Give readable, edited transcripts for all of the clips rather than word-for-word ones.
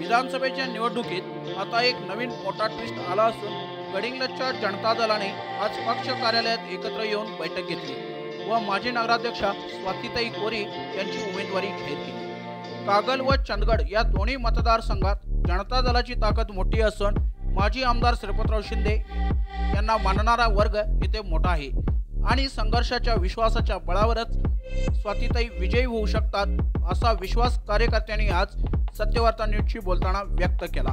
विधानसभेच्या निवडणुकीत आता एक नवीन मोठा ट्विस्ट आला असून गडिंग्लजच्या जनता दलाने आज पक्ष कार्यालयात एकत्र येऊन बैठक घेतली व माजी नगराध्यक्षा स्वातीताई कोरी यांची उमेदवारी जाहीर केली। कागल व चंदगड या दोन्ही मतदारसंघात जनता दलाची ताकद मोठी असून माजी आमदार श्रीपतराव शिंदे यांना मानणारा वर्ग इथे मोठा आहे आणि संघर्षाच्या विश्वासाच्या बळावरच स्वातीताई विजयी होऊ शकतात असा विश्वास कार्यकर्त्यांनी आज सत्यवार्ता न्यूजशी बोलताना व्यक्त केला।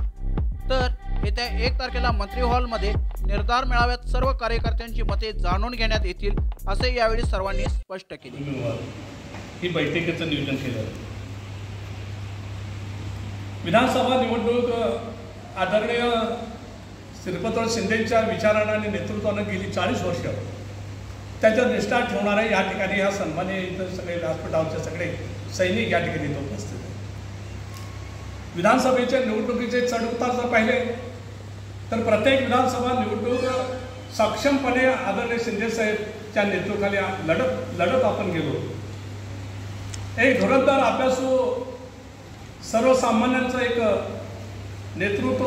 तर येत्या 1 तारखेला मंत्री हॉलमध्ये निर्धार मेळाव्यात सर्व कार्यकर्त्यांची मते जाणून घेण्यात येतील असे यावेळी सर्वांनी स्पष्ट केले। ही बैठकीचं नियोजन केलं। विधानसभा निवडणूक आदरणीय श्रीपतराव शिंदेच्या विचारांना आणि नेतृत्वाने गेली 40 वर्ष त्याच्या निष्ठा ठेवणारे या ठिकाणी ह्या सन्मान्य इतर सगळे व्यासपीठावरचे सगळे सैनिक या ठिकाणी उपस्थित आहेत। विधानसभेच्या निवडणुकीचे चढ उतार जर पाहिले तर प्रत्येक विधानसभा निवडणूक सक्षमपणे आदरणीय शिंदेसाहेबच्या नेतृत्वाखाली लढत आपण गेलो। एक धुरंधर अभ्यासू सर्वसामान्यांचं एक नेतृत्व,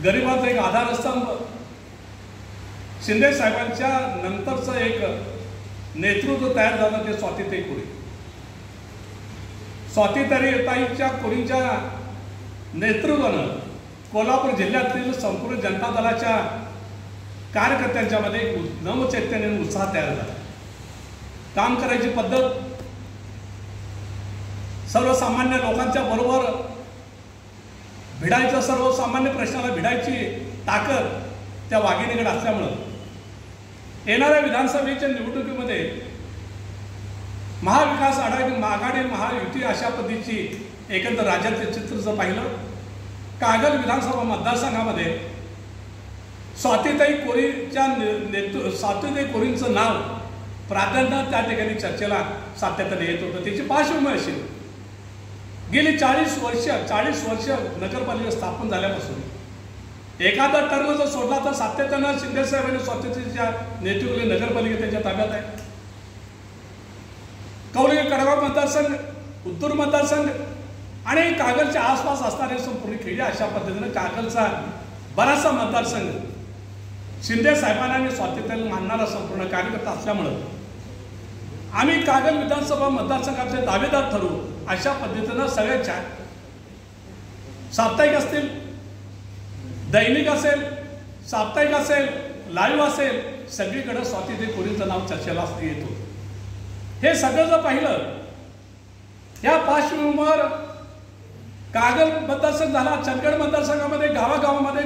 गरिबांचा एक आधारस्तंभ, शिंदे साहेबांच्या नंतरचं एक नेतृत्व तयार झालं ते स्वातीताई कोरी। स्वातीताईच्या कोरींच्या नेतृत्वानं कोल्हापूर जिल्ह्यातील संपूर्ण जनता दलाच्या कार्यकर्त्यांच्या मध्ये नवचैतन्य आणि उत्साह तयार झाला। काम करायची पद्धत, सर्वसामान्य लोकांच्या बरोबर भिडायचं, सर्वसामान्य प्रश्नाला भिडायची ताकद त्या वाघिणीकडे असल्यामुळं येणाऱ्या विधानसभेच्या निवडणुकीमध्ये महाविकास आघाडी महायुती अशा पद्धतीची एकंदर राज्याचे चित्र जर पाहिलं, कागल विधानसभा मतदारसंघामध्ये स्वातीताई कोरींचं नाव प्राधान्य त्या ठिकाणी चर्चेला सातत्याने येत होतं। त्याची पार्श्वभूमी अशी, गेली 40 वर्ष नगरपालिका स्थापन झाल्यापासून एखादा टर्म जर सोडला तर सातत्यानं शिंदेसाहेब आणि स्वातीताईच्या नेतृत्वाखाली नगरपालिका त्यांच्या ताब्यात आहे। कौलिंग कडगाव मतदारसंघ, उत्तूर मतदारसंघ आणि कागलच्या आसपास असणारे संपूर्ण खेडी अशा पद्धतीने कागलचा बराचसा मतदारसंघ शिंदे साहेबांना आणि स्वातीताईला मानणारा संपूर्ण कार्यकर्ता असल्यामुळं आम्ही कागल विधानसभा मतदारसंघाचे दावेदार ठरवू अशा पद्धतीनं सगळ्याच्या साप्ताहिक असतील, दैनिक असेल, साप्ताहिक असेल, लाईव्ह असेल, सगळीकडे स्वातीताई कोरींचं नाव चर्चेला येत होतं। हे सगळं जर पाहिलं, या पार्श्वभूमीवर कागल मतदारसंघ झाला, चंदगड मतदारसंघामध्ये गावागावामध्ये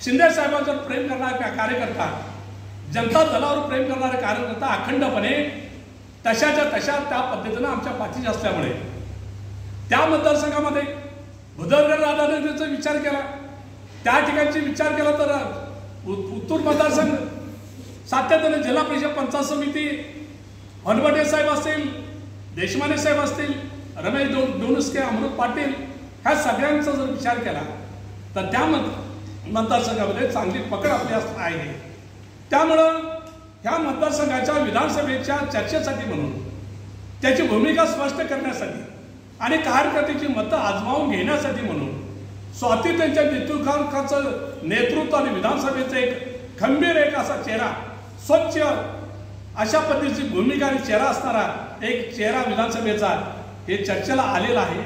शिंदे साहेबांवर प्रेम करणारा कार्यकर्ता, जनता दलावर प्रेम करणारा कार्यकर्ता अखंडपणे तशाच्या तशा त्या पद्धतीनं आमच्या पाठीशी असल्यामुळे त्या मतदारसंघामध्ये भुदरगड राधानगरीचा विचार केला, त्या ठिकाणची विचार केला तर उत्तूर मतदारसंघ सातत्याने जिल्हा परिषद पंचायत समिती हनवटे साहेब असतील, देशमाने साहेब असतील, रमेश डोनुस्के, अमृत पाटील ह्या सगळ्यांचा जर विचार केला तर त्या मतदारसंघामध्ये चांगली पकड आपली आहे। त्यामुळं ह्या मतदारसंघाच्या विधानसभेच्या चर्चेसाठी म्हणून, त्याची भूमिका स्पष्ट करण्यासाठी आणि कार्यकर्त्याची मतं आजमावून घेण्यासाठी म्हणून स्वातीताईंच्या नेतृत्व आणि विधानसभेचं एक खंबीर एक असा चेहरा, स्वच्छ अशा पद्धतीची भूमिका आणि चेहरा असणारा एक चेहरा विधानसभेचा हे चर्चेला आलेला आहे।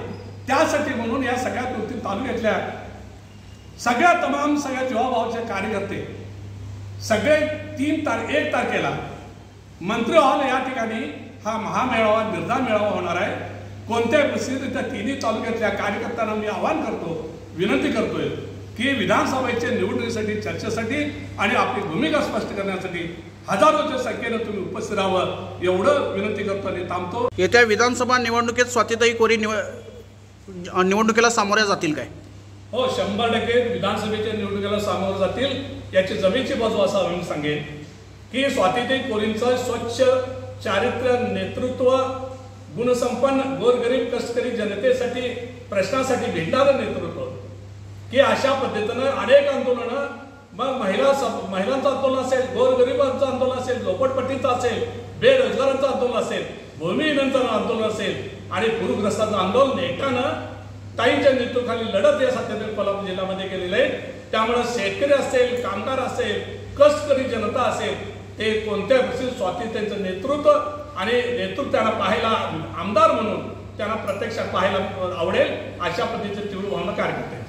त्यासाठी म्हणून या सगळ्या तालुक्यातल्या सगळ्या जीवाभावाचे कार्यकर्ते सगळे 1 तारखेला मंत्री हॉल या ठिकाणी हा महामेळावा, निर्धार मेळावा होणार आहे। कोणत्याही परिस्थितीत त्या तिन्ही तालुक्यातल्या कार्यकर्त्यांना मी आवाहन करतो, विनंती करतोय की विधानसभेच्या निवडणुकीसाठी चर्चेसाठी आणि आपली भूमिका स्पष्ट करण्यासाठी हजारोच्या संख्येने तुम्ही उपस्थित राहावं एवढं विनंती करतो आणि थांबतो। येत्या विधानसभा निवडणुकीत स्वातीताई कोरी निवडणुकीला सामोऱ्या जातील काय? हो, 100% विधानसभेच्या निवडणुकीला सामोरं जातील याची जमेची बाजू असं मी सांगेन की स्वातीताई कोरींचं स्वच्छ चारित्र्य, नेतृत्व, गुणसंपन्न, गोरगरीब कष्टकरी जनतेसाठी प्रश्नासाठी भिडणारं नेतृत्व की अशा पद्धतीनं अनेक आंदोलनं, मग महिलांचं आंदोलन असेल, गोरगरिबांचं आंदोलन असेल, झोपडपट्टीचं असेल, बेरोजगारांचं आंदोलन असेल, भूमिहीनांचं आंदोलन असेल आणि पूरग्रस्तांचं आंदोलन एकट्यानं ताईंच्या नेतृत्वाखाली लढत या सध्या कोल्हापूर जिल्ह्यामध्ये केलेलं आहे. त्यामुळे शेतकरी असेल, कामगार असेल, कष्टकरी जनता असेल, ते कोणत्या स्वाती त्यांचं नेतृत्व आणि नेतृत्व त्यांना पाहायला आमदार म्हणून त्यांना प्रत्यक्षात पाहायला आवडेल अशा पद्धतीचं तीव्र भावना कार्य करते.